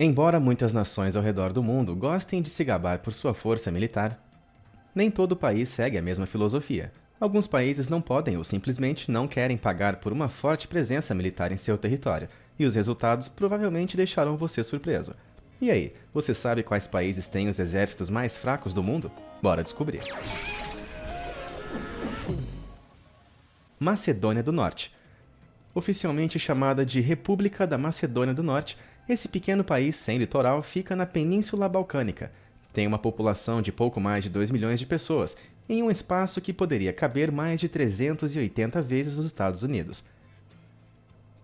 Embora muitas nações ao redor do mundo gostem de se gabar por sua força militar, nem todo país segue a mesma filosofia. Alguns países não podem ou simplesmente não querem pagar por uma forte presença militar em seu território, e os resultados provavelmente deixarão você surpreso. E aí, você sabe quais países têm os exércitos mais fracos do mundo? Bora descobrir. Macedônia do Norte. Oficialmente chamada de República da Macedônia do Norte, esse pequeno país sem litoral fica na Península Balcânica. Tem uma população de pouco mais de 2 milhões de pessoas, em um espaço que poderia caber mais de 380 vezes os Estados Unidos.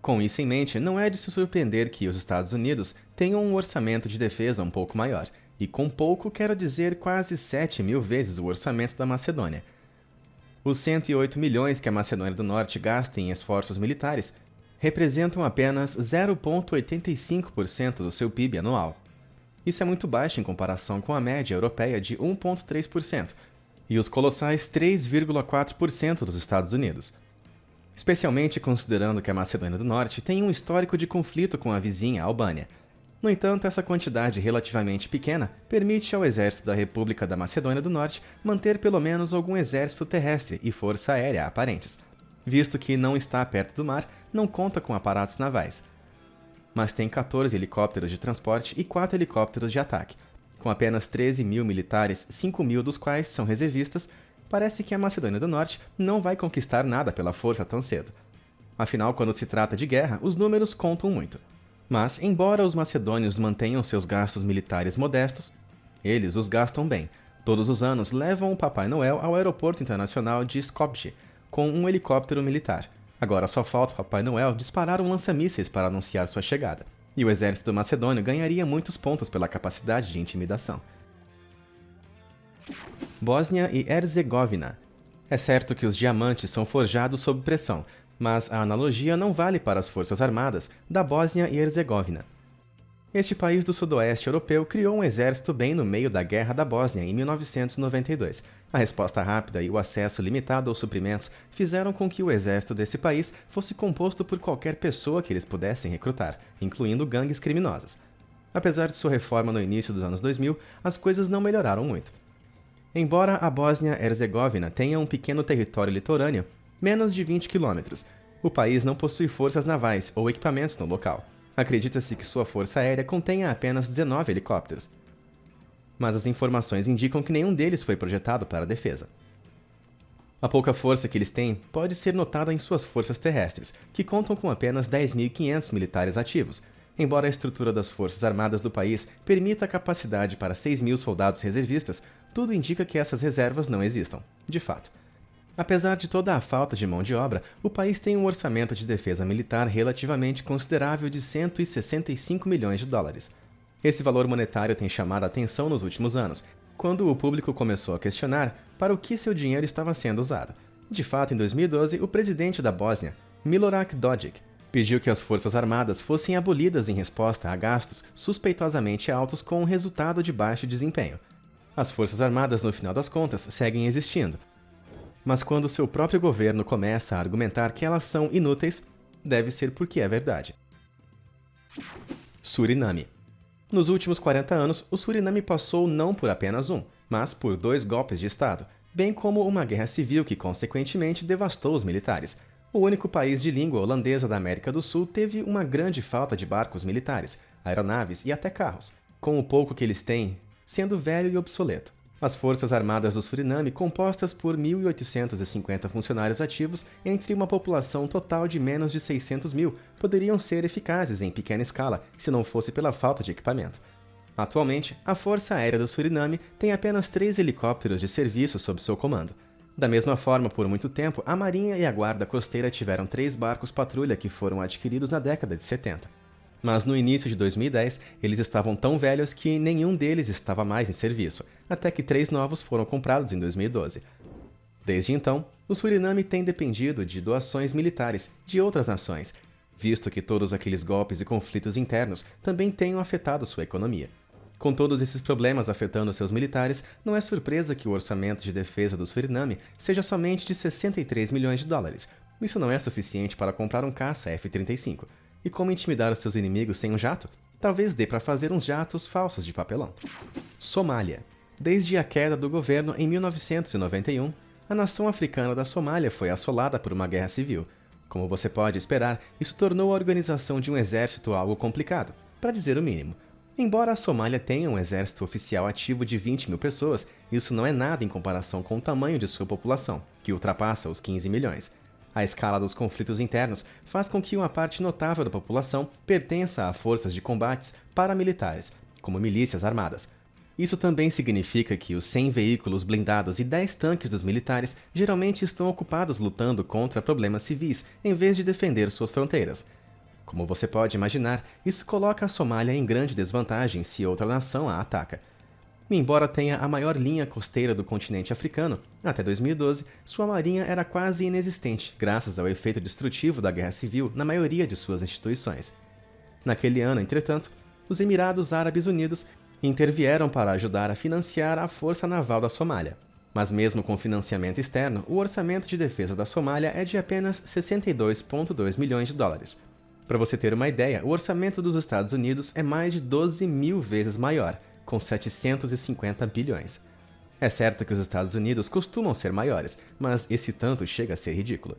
Com isso em mente, não é de se surpreender que os Estados Unidos tenham um orçamento de defesa um pouco maior, e com pouco quero dizer quase 7.000 vezes o orçamento da Macedônia. Os 108 milhões que a Macedônia do Norte gasta em esforços militares representam apenas 0,85% do seu PIB anual. Isso é muito baixo em comparação com a média europeia de 1,3% e os colossais 3,4% dos Estados Unidos. Especialmente considerando que a Macedônia do Norte tem um histórico de conflito com a vizinha Albânia. No entanto, essa quantidade relativamente pequena permite ao exército da República da Macedônia do Norte manter pelo menos algum exército terrestre e força aérea aparentes, visto que não está perto do mar, não conta com aparatos navais. Mas tem 14 helicópteros de transporte e 4 helicópteros de ataque. Com apenas 13 mil militares, 5 mil dos quais são reservistas, parece que a Macedônia do Norte não vai conquistar nada pela força tão cedo. Afinal, quando se trata de guerra, os números contam muito. Mas, embora os macedônios mantenham seus gastos militares modestos, eles os gastam bem. Todos os anos levam o Papai Noel ao aeroporto internacional de Skopje, com um helicóptero militar. Agora só falta o Papai Noel disparar um lança-mísseis para anunciar sua chegada. E o exército macedônio ganharia muitos pontos pela capacidade de intimidação. Bósnia e Herzegovina. É certo que os diamantes são forjados sob pressão, mas a analogia não vale para as forças armadas da Bósnia e Herzegovina. Este país do sudoeste europeu criou um exército bem no meio da Guerra da Bósnia em 1992. A resposta rápida e o acesso limitado aos suprimentos fizeram com que o exército desse país fosse composto por qualquer pessoa que eles pudessem recrutar, incluindo gangues criminosas. Apesar de sua reforma no início dos anos 2000, as coisas não melhoraram muito. Embora a Bósnia-Herzegovina tenha um pequeno território litorâneo, menos de 20 quilômetros, o país não possui forças navais ou equipamentos no local. Acredita-se que sua força aérea contenha apenas 19 helicópteros. Mas as informações indicam que nenhum deles foi projetado para a defesa. A pouca força que eles têm pode ser notada em suas forças terrestres, que contam com apenas 10.500 militares ativos, embora a estrutura das forças armadas do país permita a capacidade para 6.000 soldados reservistas, tudo indica que essas reservas não existam, de fato. Apesar de toda a falta de mão de obra, o país tem um orçamento de defesa militar relativamente considerável de 165 milhões de dólares. Esse valor monetário tem chamado a atenção nos últimos anos, quando o público começou a questionar para o que seu dinheiro estava sendo usado. De fato, em 2012, o presidente da Bósnia, Milorad Dodik, pediu que as forças armadas fossem abolidas em resposta a gastos suspeitosamente altos com um resultado de baixo desempenho. As forças armadas, no final das contas, seguem existindo. Mas quando seu próprio governo começa a argumentar que elas são inúteis, deve ser porque é verdade. Suriname. Nos últimos 40 anos, o Suriname passou não por apenas um, mas por 2 golpes de Estado, bem como uma guerra civil que consequentemente devastou os militares. O único país de língua holandesa da América do Sul teve uma grande falta de barcos militares, aeronaves e até carros, com o pouco que eles têm sendo velho e obsoleto. As Forças Armadas do Suriname, compostas por 1.850 funcionários ativos entre uma população total de menos de 600 mil, poderiam ser eficazes em pequena escala se não fosse pela falta de equipamento. Atualmente, a Força Aérea do Suriname tem apenas 3 helicópteros de serviço sob seu comando. Da mesma forma, por muito tempo, a Marinha e a Guarda Costeira tiveram 3 barcos patrulha que foram adquiridos na década de 70. Mas no início de 2010, eles estavam tão velhos que nenhum deles estava mais em serviço, até que 3 novos foram comprados em 2012. Desde então, o Suriname tem dependido de doações militares de outras nações, visto que todos aqueles golpes e conflitos internos também tenham afetado sua economia. Com todos esses problemas afetando seus militares, não é surpresa que o orçamento de defesa do Suriname seja somente de 63 milhões de dólares. Isso não é suficiente para comprar um caça F-35. E como intimidar os seus inimigos sem um jato? Talvez dê para fazer uns jatos falsos de papelão. Somália. Desde a queda do governo em 1991, a nação africana da Somália foi assolada por uma guerra civil. Como você pode esperar, isso tornou a organização de um exército algo complicado, para dizer o mínimo. Embora a Somália tenha um exército oficial ativo de 20 mil pessoas, isso não é nada em comparação com o tamanho de sua população, que ultrapassa os 15 milhões. A escala dos conflitos internos faz com que uma parte notável da população pertença a forças de combates paramilitares, como milícias armadas. Isso também significa que os 100 veículos blindados e 10 tanques dos militares geralmente estão ocupados lutando contra problemas civis, em vez de defender suas fronteiras. Como você pode imaginar, isso coloca a Somália em grande desvantagem se outra nação a ataca. Embora tenha a maior linha costeira do continente africano, até 2012, sua marinha era quase inexistente, graças ao efeito destrutivo da guerra civil na maioria de suas instituições. Naquele ano, entretanto, os Emirados Árabes Unidos intervieram para ajudar a financiar a força naval da Somália. Mas mesmo com financiamento externo, o orçamento de defesa da Somália é de apenas 62,2 milhões de dólares. Para você ter uma ideia, o orçamento dos Estados Unidos é mais de 12 mil vezes maior, com 750 bilhões. É certo que os Estados Unidos costumam ser maiores, mas esse tanto chega a ser ridículo.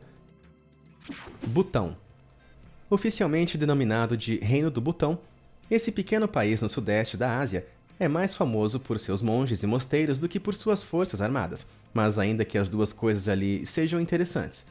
Butão. Oficialmente denominado de Reino do Butão, esse pequeno país no sudeste da Ásia é mais famoso por seus monges e mosteiros do que por suas forças armadas, mas ainda que as duas coisas ali sejam interessantes.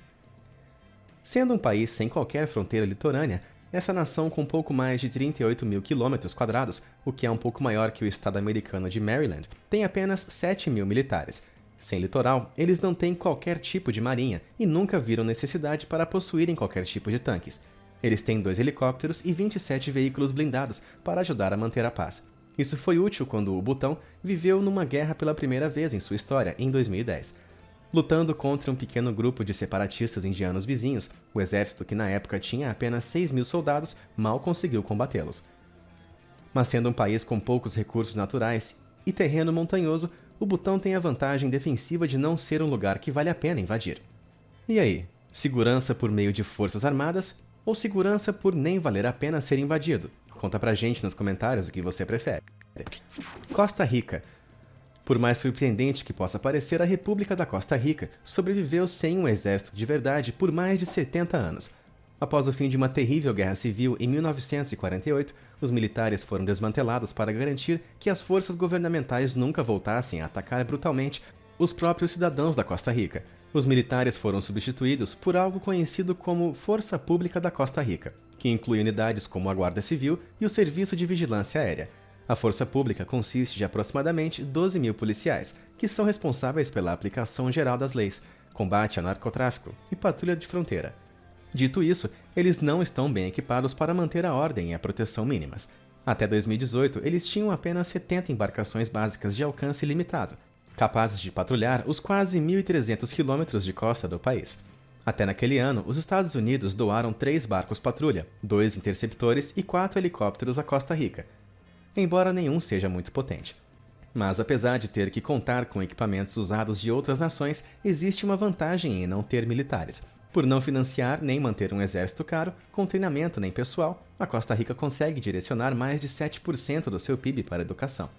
Sendo um país sem qualquer fronteira litorânea, essa nação com pouco mais de 38 mil quilômetros quadrados, o que é um pouco maior que o estado americano de Maryland, tem apenas 7 mil militares. Sem litoral, eles não têm qualquer tipo de marinha e nunca viram necessidade para possuírem qualquer tipo de tanques. Eles têm 2 helicópteros e 27 veículos blindados para ajudar a manter a paz. Isso foi útil quando o Butão viveu numa guerra pela primeira vez em sua história, em 2010. Lutando contra um pequeno grupo de separatistas indianos vizinhos, o exército, que na época tinha apenas 6 mil soldados, mal conseguiu combatê-los. Mas sendo um país com poucos recursos naturais e terreno montanhoso, o Butão tem a vantagem defensiva de não ser um lugar que vale a pena invadir. E aí, segurança por meio de forças armadas ou segurança por nem valer a pena ser invadido? Conta pra gente nos comentários o que você prefere. Costa Rica. Por mais surpreendente que possa parecer, a República da Costa Rica sobreviveu sem um exército de verdade por mais de 70 anos. Após o fim de uma terrível guerra civil em 1948, os militares foram desmantelados para garantir que as forças governamentais nunca voltassem a atacar brutalmente os próprios cidadãos da Costa Rica. Os militares foram substituídos por algo conhecido como Força Pública da Costa Rica, que inclui unidades como a Guarda Civil e o Serviço de Vigilância Aérea. A Força Pública consiste de aproximadamente 12 mil policiais, que são responsáveis pela aplicação geral das leis, combate ao narcotráfico e patrulha de fronteira. Dito isso, eles não estão bem equipados para manter a ordem e a proteção mínimas. Até 2018, eles tinham apenas 70 embarcações básicas de alcance limitado, capazes de patrulhar os quase 1.300 quilômetros de costa do país. Até naquele ano, os Estados Unidos doaram 3 barcos patrulha, 2 interceptores e 4 helicópteros à Costa Rica, embora nenhum seja muito potente. Mas apesar de ter que contar com equipamentos usados de outras nações, existe uma vantagem em não ter militares. Por não financiar nem manter um exército caro, com treinamento nem pessoal, a Costa Rica consegue direcionar mais de 7% do seu PIB para a educação.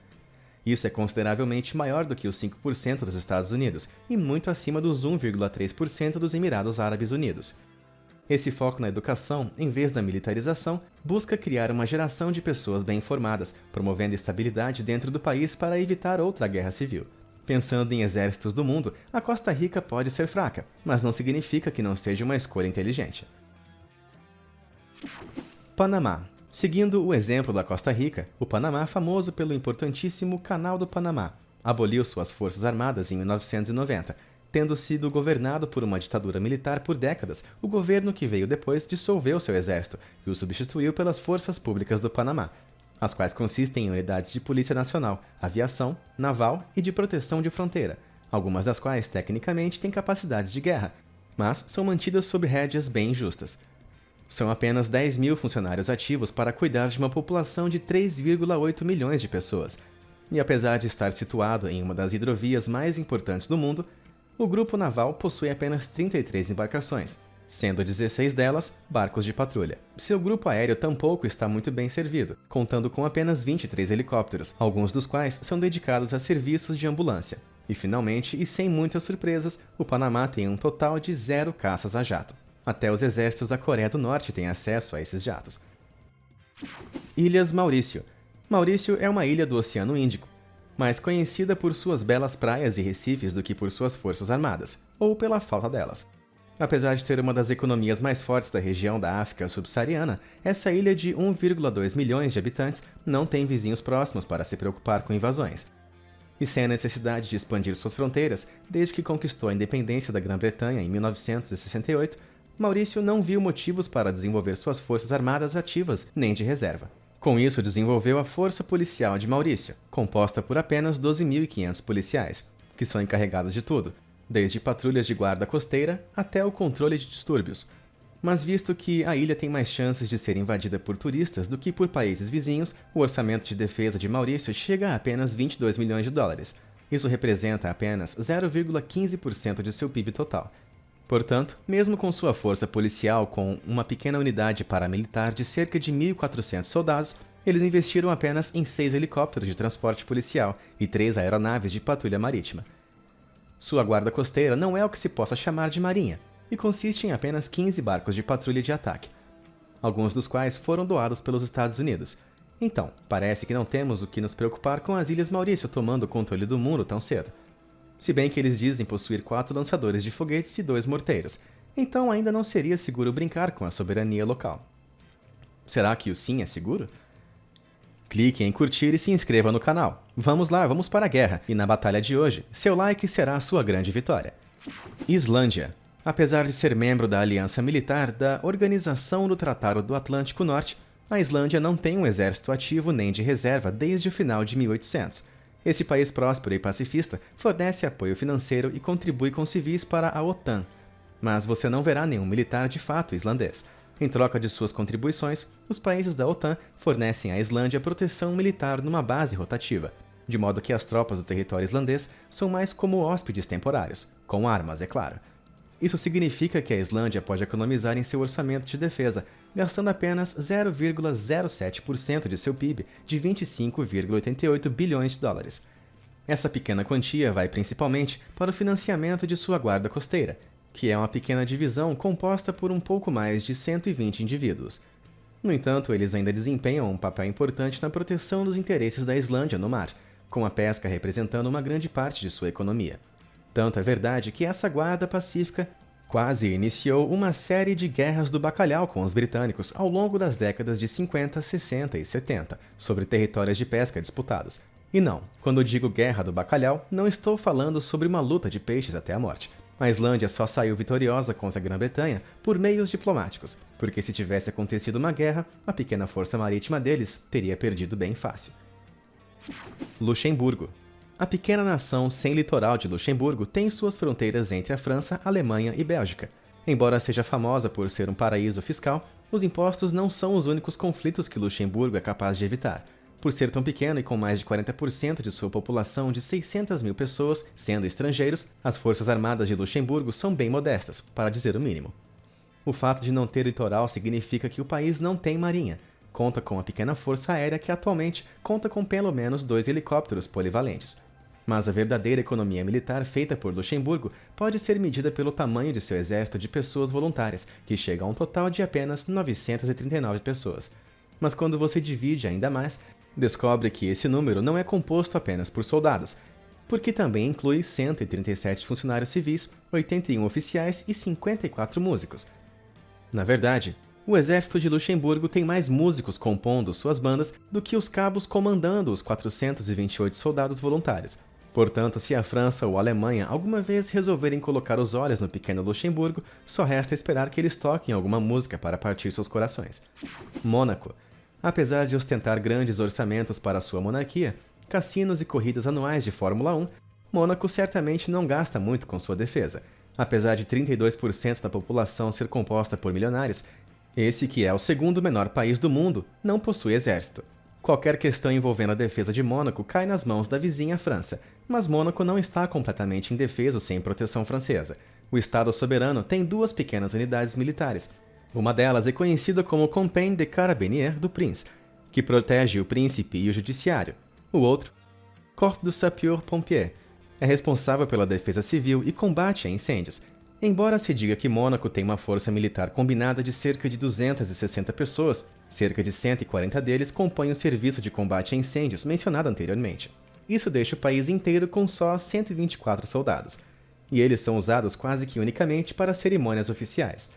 Isso é consideravelmente maior do que os 5% dos Estados Unidos e muito acima dos 1,3% dos Emirados Árabes Unidos. Esse foco na educação, em vez da militarização, busca criar uma geração de pessoas bem informadas, promovendo estabilidade dentro do país para evitar outra guerra civil. Pensando em exércitos do mundo, a Costa Rica pode ser fraca, mas não significa que não seja uma escolha inteligente. Panamá. Seguindo o exemplo da Costa Rica, o Panamá, famoso pelo importantíssimo Canal do Panamá, aboliu suas forças armadas em 1990, tendo sido governado por uma ditadura militar por décadas. O governo que veio depois dissolveu seu exército e o substituiu pelas Forças Públicas do Panamá, as quais consistem em unidades de polícia nacional, aviação, naval e de proteção de fronteira, algumas das quais tecnicamente têm capacidades de guerra, mas são mantidas sob rédeas bem injustas. São apenas 10 mil funcionários ativos para cuidar de uma população de 3,8 milhões de pessoas. E apesar de estar situado em uma das hidrovias mais importantes do mundo, o grupo naval possui apenas 33 embarcações, sendo 16 delas barcos de patrulha. Seu grupo aéreo tampouco está muito bem servido, contando com apenas 23 helicópteros, alguns dos quais são dedicados a serviços de ambulância. E finalmente, e sem muitas surpresas, o Panamá tem um total de 0 caças a jato. Até os exércitos da Coreia do Norte têm acesso a esses jatos. Ilhas Maurício. Maurício é uma ilha do Oceano Índico, mais conhecida por suas belas praias e recifes do que por suas forças armadas, ou pela falta delas. Apesar de ter uma das economias mais fortes da região da África subsaariana, essa ilha de 1,2 milhões de habitantes não tem vizinhos próximos para se preocupar com invasões. E sem a necessidade de expandir suas fronteiras, desde que conquistou a independência da Grã-Bretanha em 1968, Maurício não viu motivos para desenvolver suas forças armadas ativas nem de reserva. Com isso, desenvolveu a Força Policial de Maurício, composta por apenas 12.500 policiais, que são encarregados de tudo, desde patrulhas de guarda costeira até o controle de distúrbios. Mas visto que a ilha tem mais chances de ser invadida por turistas do que por países vizinhos, o orçamento de defesa de Maurício chega a apenas 22 milhões de dólares. Isso representa apenas 0,15% de seu PIB total. Portanto, mesmo com sua força policial com uma pequena unidade paramilitar de cerca de 1.400 soldados, eles investiram apenas em 6 helicópteros de transporte policial e 3 aeronaves de patrulha marítima. Sua guarda costeira não é o que se possa chamar de marinha, e consiste em apenas 15 barcos de patrulha de ataque, alguns dos quais foram doados pelos Estados Unidos. Então, parece que não temos o que nos preocupar com as Ilhas Maurício tomando o controle do mundo tão cedo. Se bem que eles dizem possuir 4 lançadores de foguetes e 2 morteiros, então ainda não seria seguro brincar com a soberania local. Será que o sim é seguro? Clique em curtir e se inscreva no canal. Vamos lá, vamos para a guerra, e na batalha de hoje, seu like será a sua grande vitória. Islândia. Apesar de ser membro da aliança militar da Organização do Tratado do Atlântico Norte, a Islândia não tem um exército ativo nem de reserva desde o final de 1800. Esse país próspero e pacifista fornece apoio financeiro e contribui com civis para a OTAN. Mas você não verá nenhum militar de fato islandês. Em troca de suas contribuições, os países da OTAN fornecem à Islândia proteção militar numa base rotativa, de modo que as tropas do território islandês são mais como hóspedes temporários, com armas, é claro. Isso significa que a Islândia pode economizar em seu orçamento de defesa, gastando apenas 0,07% de seu PIB de 25,88 bilhões de dólares. Essa pequena quantia vai principalmente para o financiamento de sua guarda costeira, que é uma pequena divisão composta por um pouco mais de 120 indivíduos. No entanto, eles ainda desempenham um papel importante na proteção dos interesses da Islândia no mar, com a pesca representando uma grande parte de sua economia. Tanto é verdade que essa guarda pacífica quase iniciou uma série de guerras do bacalhau com os britânicos ao longo das décadas de 50, 60 e 70, sobre territórios de pesca disputados. E não, quando digo guerra do bacalhau, não estou falando sobre uma luta de peixes até a morte. A Islândia só saiu vitoriosa contra a Grã-Bretanha por meios diplomáticos, porque se tivesse acontecido uma guerra, a pequena força marítima deles teria perdido bem fácil. Luxemburgo. A pequena nação sem litoral de Luxemburgo tem suas fronteiras entre a França, Alemanha e Bélgica. Embora seja famosa por ser um paraíso fiscal, os impostos não são os únicos conflitos que Luxemburgo é capaz de evitar. Por ser tão pequeno e com mais de 40% de sua população de 600 mil pessoas sendo estrangeiros, as forças armadas de Luxemburgo são bem modestas, para dizer o mínimo. O fato de não ter litoral significa que o país não tem marinha. Conta com uma pequena força aérea que atualmente conta com pelo menos 2 helicópteros polivalentes. Mas a verdadeira economia militar feita por Luxemburgo pode ser medida pelo tamanho de seu exército de pessoas voluntárias, que chega a um total de apenas 939 pessoas. Mas quando você divide ainda mais, descobre que esse número não é composto apenas por soldados, porque também inclui 137 funcionários civis, 81 oficiais e 54 músicos. Na verdade, o exército de Luxemburgo tem mais músicos compondo suas bandas do que os cabos comandando os 428 soldados voluntários. Portanto, se a França ou a Alemanha alguma vez resolverem colocar os olhos no pequeno Luxemburgo, só resta esperar que eles toquem alguma música para partir seus corações. Mônaco. Apesar de ostentar grandes orçamentos para sua monarquia, cassinos e corridas anuais de Fórmula 1, Mônaco certamente não gasta muito com sua defesa. Apesar de 32% da população ser composta por milionários, esse, que é o segundo menor país do mundo, não possui exército. Qualquer questão envolvendo a defesa de Mônaco cai nas mãos da vizinha França, mas Mônaco não está completamente indefeso sem proteção francesa. O Estado soberano tem duas pequenas unidades militares. Uma delas é conhecida como Compagnie de Carabiniers du Prince, que protege o príncipe e o judiciário. O outro, Corps du Sapeur-Pompiers, é responsável pela defesa civil e combate a incêndios. Embora se diga que Mônaco tem uma força militar combinada de cerca de 260 pessoas, cerca de 140 deles compõem o serviço de combate a incêndios mencionado anteriormente. Isso deixa o país inteiro com só 124 soldados, e eles são usados quase que unicamente para cerimônias oficiais.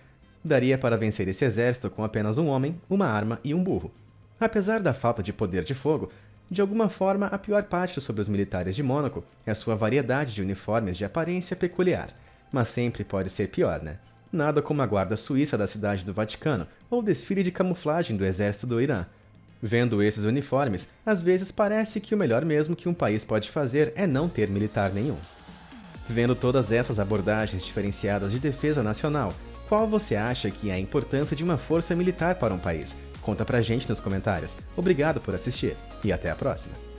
Daria para vencer esse exército com apenas um homem, uma arma e um burro. Apesar da falta de poder de fogo, de alguma forma a pior parte sobre os militares de Mônaco é a sua variedade de uniformes de aparência peculiar. Mas sempre pode ser pior, né? Nada como a guarda suíça da cidade do Vaticano ou o desfile de camuflagem do exército do Irã. Vendo esses uniformes, às vezes parece que o melhor mesmo que um país pode fazer é não ter militar nenhum. Vendo todas essas abordagens diferenciadas de defesa nacional, qual você acha que é a importância de uma força militar para um país? Conta pra gente nos comentários. Obrigado por assistir e até a próxima!